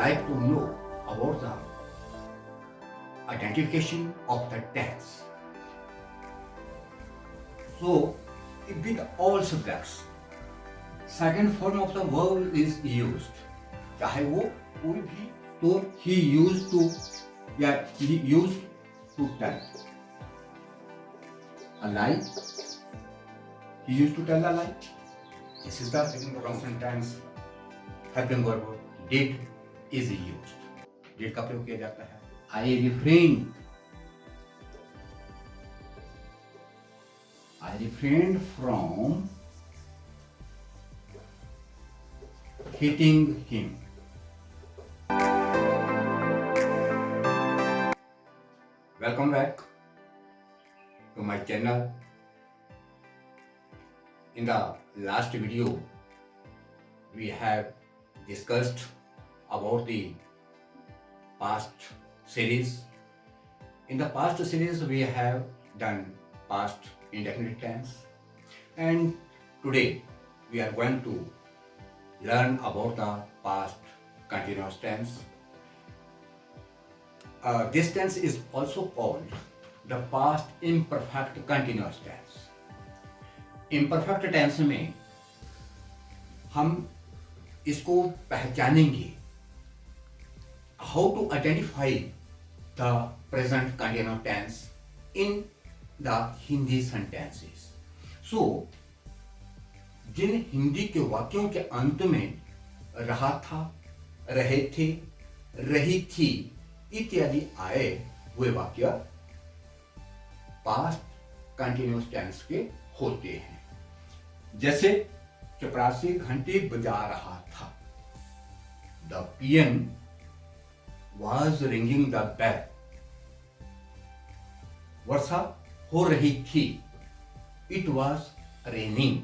like to know about the identification of the tense. So, with all subjects, second form of the verb is used. चाहे वो कोई भी, तो he used to या he used to tell a lie. He used to tell a lie. This is the second wrong sentence. Helping verb did is used. Did का प्रयोग किया जाता है. I refrained from hitting him. Welcome back to my channel. In the last video, we have discussed about the past series. In the past series, we have done past indefinite tense, and today we are going to learn about the past continuous tense. This tense is also called the past imperfect continuous tense. Imperfect tense में हम इसको पहचानेंगे. How to identify the present continuous tense in the Hindi sentences. So, जिन हिंदी के वाक्यों के अंत में रहा था, रहे थे, रही थी इत्यादि आए हुए वाक्य पास्ट कंटिन्यूअस टेंस के होते हैं. जैसे चपरासी घंटी बजा रहा था. The peon was ringing the bell. वर्षा हो रही थी. It was raining.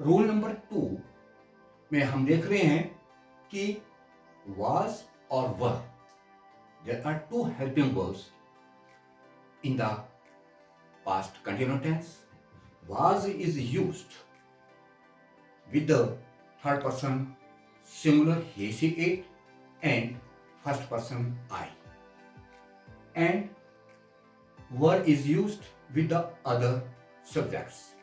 Rule number 2 में हम देख रहे हैं कि was और were. There are two helping verbs in the past continuous tense. Was is used with the third person singular he, she, it and first person I. And were is used with the other subjects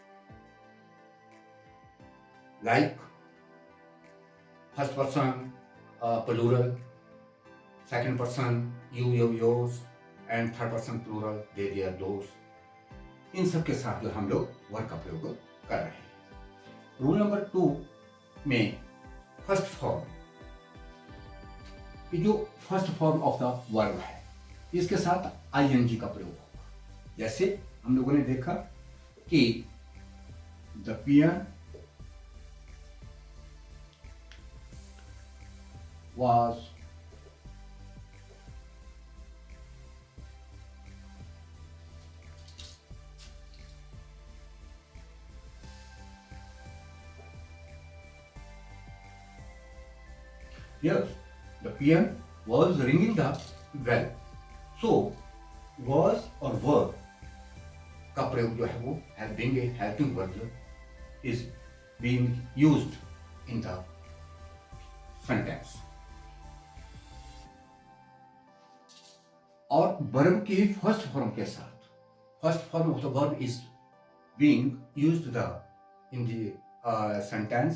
like first person plural, second person you, yours and third person plural they, their, those. इन सब के साथ जो हम लोग word का प्रयोग कर रहे हैं. रूल नंबर 2 में फर्स्ट फॉर्म, जो first form of the verb है, इसके साथ आईएनजी का प्रयोग होगा. जैसे हम लोगों ने देखा कि the peon was yes, the pian was ringing the bell. So was और were का प्रयोग जो है वो helping verb is being used in the sentence. और verb की फर्स्ट फॉर्म के साथ first form of the verb is being used in the sentence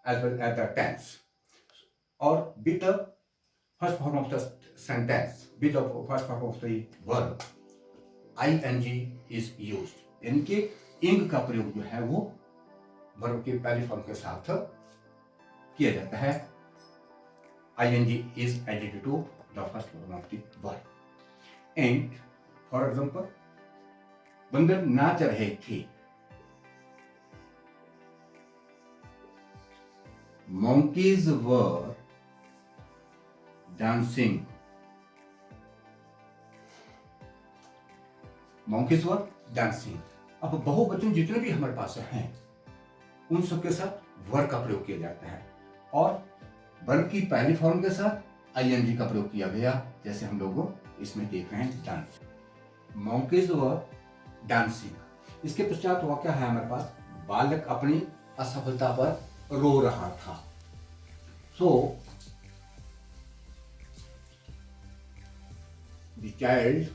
as well as the tense. Or with the first form of the sentence, with the first form of the verb, ing is used. यानी कि ing का प्रयोग जो है वो verb के पहली form के साथ किया जाता है. ing is added to the first form of the verb. And for example, बंदर नाच रहे थे. Monkeys were dancing. Monkeys were dancing. अब बहुवचन जितने भी हमारे पास हैं उन सब के साथ वर का प्रयोग किया जाता है और वर्ब की पहली फॉर्म के साथ आईएनजी का प्रयोग किया गया. जैसे हम लोग इसमें देख रहे हैं डांस. Monkeys were dancing. इसके पश्चात वाक्य है हमारे पास बालक अपनी असफलता पर रो रहा था. So the child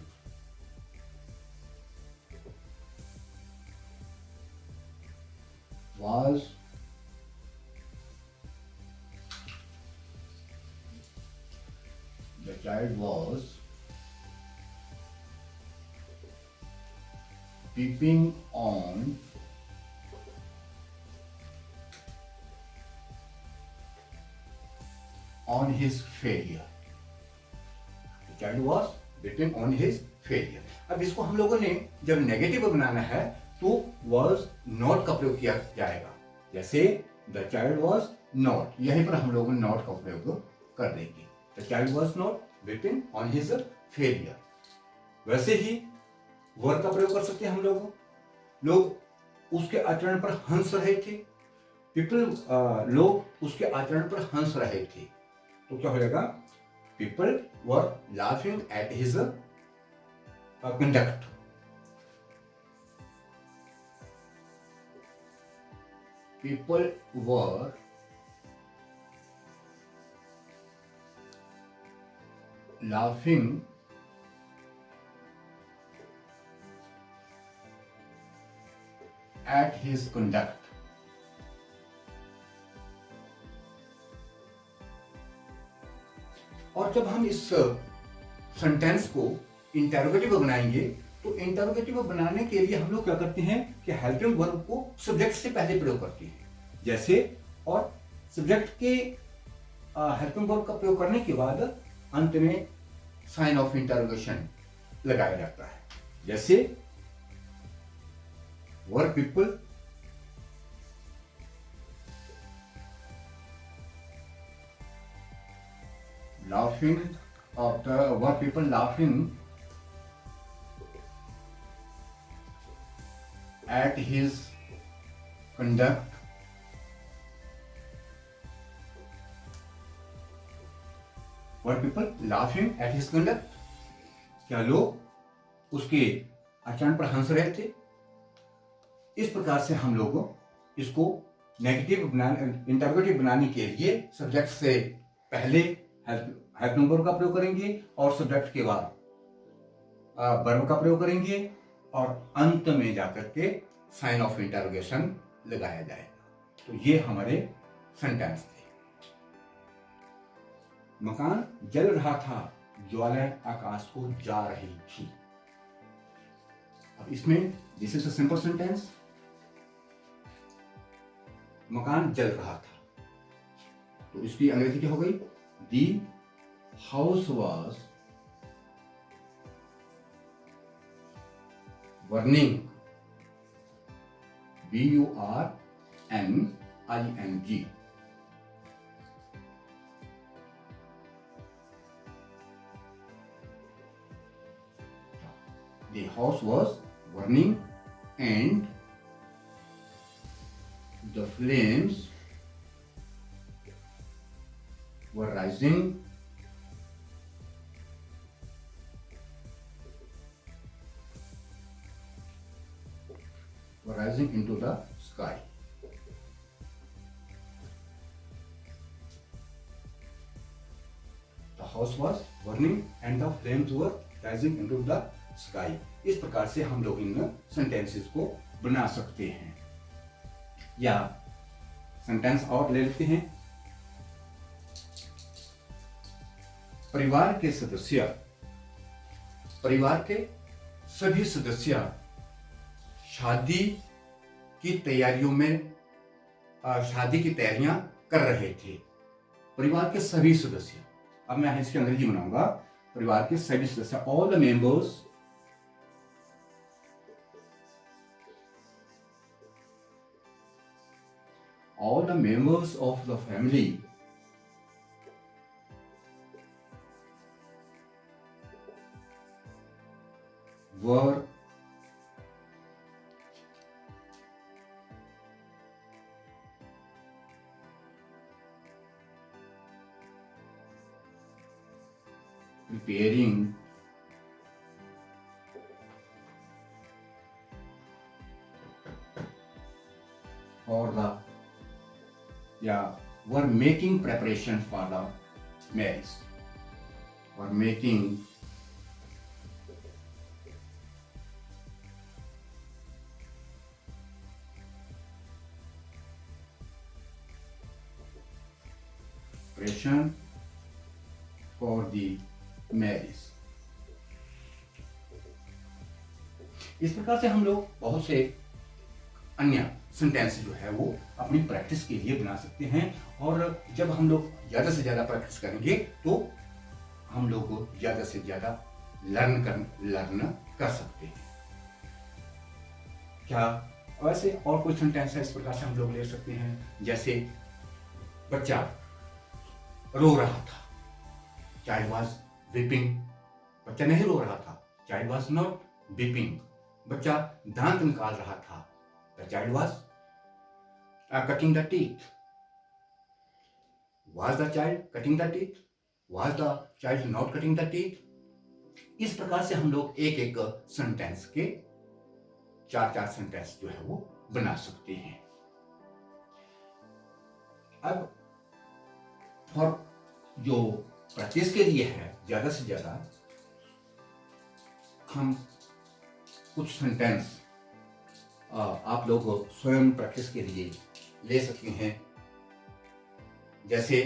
was peeping on his failure. The child was beaten on his failure. अब इसको हम लोगों ने जब नेगेटिव बनाना है तो was not का प्रयोग किया जाएगा. जैसे the child was not, यहीं पर हम लोग not का प्रयोग कर देंगे. The child was not beaten on his failure. वैसे ही were का प्रयोग कर सकते हैं हम लोग उसके आचरण पर हंस रहे थे. लोग उसके आचरण पर हंस रहे थे. तो क्या हो जाएगा? People were laughing at his conduct. People were laughing at his conduct. और जब हम इस सेंटेंस को इंटरोगेटिव बनाएंगे तो इंटरोगेटिव बनाने के लिए हम लोग क्या करते हैं कि हेल्पिंग वर्ब को सब्जेक्ट से पहले प्रयोग करते हैं. जैसे और सब्जेक्ट के हेल्पिंग वर्ब का प्रयोग करने के बाद अंत में साइन ऑफ इंटरोगेशन लगाया जाता है. जैसे were people laughing, were people laughing at his conduct? Were people laughing at his conduct? क्या लोग उसके आचरण पर हंस रहे थे? इस प्रकार से हम लोग इसको नेगेटिव इंटरोगेटिव बनाने के लिए सब्जेक्ट से पहले हेल्पिंग वर्ब का प्रयोग करेंगे और सब्जेक्ट के बाद वर्ब का प्रयोग करेंगे और अंत में जाकर के साइन ऑफ इंटरोगेशन लगाया जाएगा. तो ये हमारे सेंटेंस थे. मकान जल रहा था, ज्वालाएं आकाश को जा रही थी. अब इसमें this is a simple sentence. मकान जल रहा था तो इसकी अंग्रेजी क्या हो गई? The house was burning. burning. The house was burning and the flames were rising into the sky. The house was burning and the flames were rising into the sky. इस प्रकार से हम लोग इन सेंटेंसेस को बना सकते हैं. या सेंटेंस और ले लेते हैं. परिवार के सभी सदस्य शादी की तैयारियों में शादी की तैयारियां कर रहे थे. परिवार के सभी सदस्य. अब मैं इसकी अंग्रेजी बनाऊंगा. परिवार के सभी सदस्य, all the members of the family were preparing for the were making preparation for the marriage. Were making preparation for the marriage. इस प्रकार से हम लोग बहुत से अन्य सेंटेंस जो है वो अपनी प्रैक्टिस के लिए बना सकते हैं, और जब हम लोग ज़्यादा से ज़्यादा प्रैक्टिस करेंगे तो हम लोग को ज़्यादा से ज़्यादा लर्न कर सकते हैं। क्या वैसे और कोई सेंटेंस है इस प्रकार से हम लोग ले सकते हैं, जैसे बच्चा रो रहा था, चाइल्ड वाज वीपिंग। बच्चा नहीं रो रहा था, चाइल्ड वाज नॉट वीपिंग। बच्चा दांत निकाल रहा था, the child was cutting the teeth. Was the child cutting the teeth, was the child not cutting the teeth. इस प्रकार से हम लोग एक एक सेंटेंस के चार सेंटेंस जो है वो बना सकते हैं। अब फॉर जो प्रैक्टिस के लिए है, ज्यादा से ज्यादा हम कुछ सेंटेंस आप लोग स्वयं प्रैक्टिस के लिए ले सकते हैं, जैसे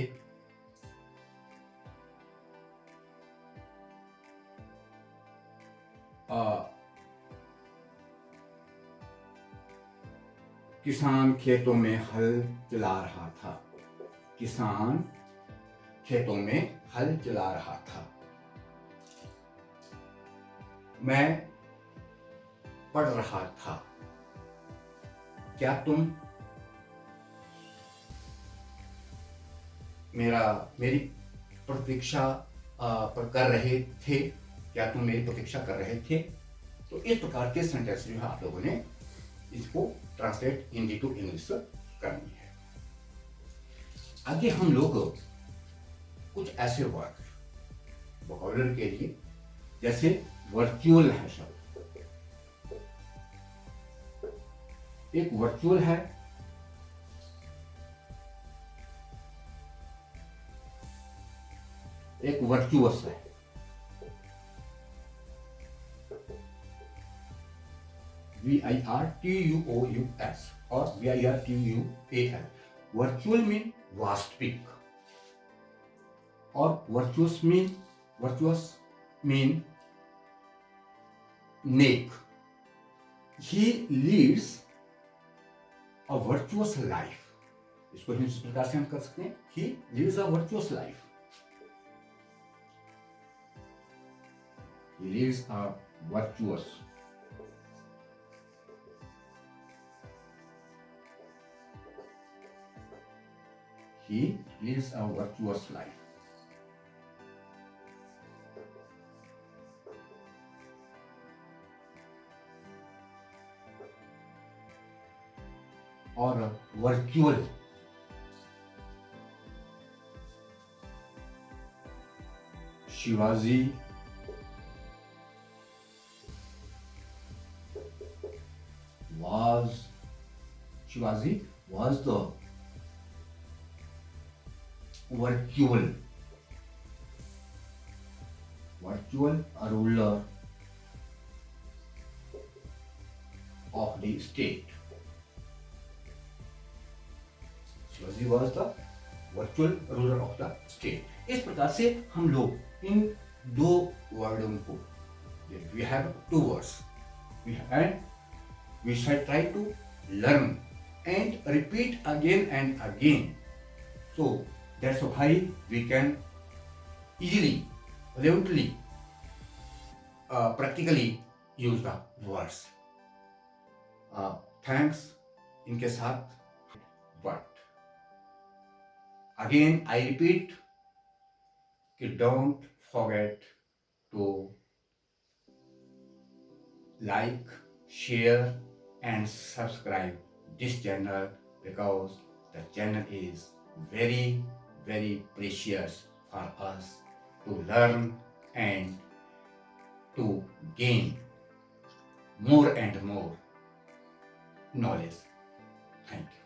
किसान खेतों में हल चला रहा था। किसान खेतों में हल चला रहा था। मैं पढ़ रहा था। क्या तुम मेरी प्रतीक्षा कर रहे थे? क्या तुम मेरी प्रतीक्षा कर रहे थे? तो इस प्रकार के सेंटेंस जो है आप लोगों ने इसको ट्रांसलेट हिंदी टू इंग्लिश करनी है। आगे हम लोग कुछ ऐसे वर्ड वोकैबुलरी के लिए, जैसे वर्चुअल है शब्द। एक वर्चुअल है, एक वर्चुअस है। VIRTUOUS और VIRTUAL। वर्चुअल मीन वास्तविक, और virtuous mean neck. He leads a virtuous life। इसको इस प्रकार से हम कर सकते हैं, He lives a virtuous life। He lives a virtuous He lives a virtuous life। और virtual Shivaji was the virtual ruler of the state। Shivaji was the virtual ruler of the state। इस प्रकार से हम लोग इन दो वर्डों को, we have two words, and we shall try to learn and repeat again and again, so that's why we can easily, fluently, practically use the words। thanks इनके साथ but again I repeat कि don't forget to like, share and subscribe this channel, because the channel is very very precious for us to learn and to gain more and more knowledge। Thank you।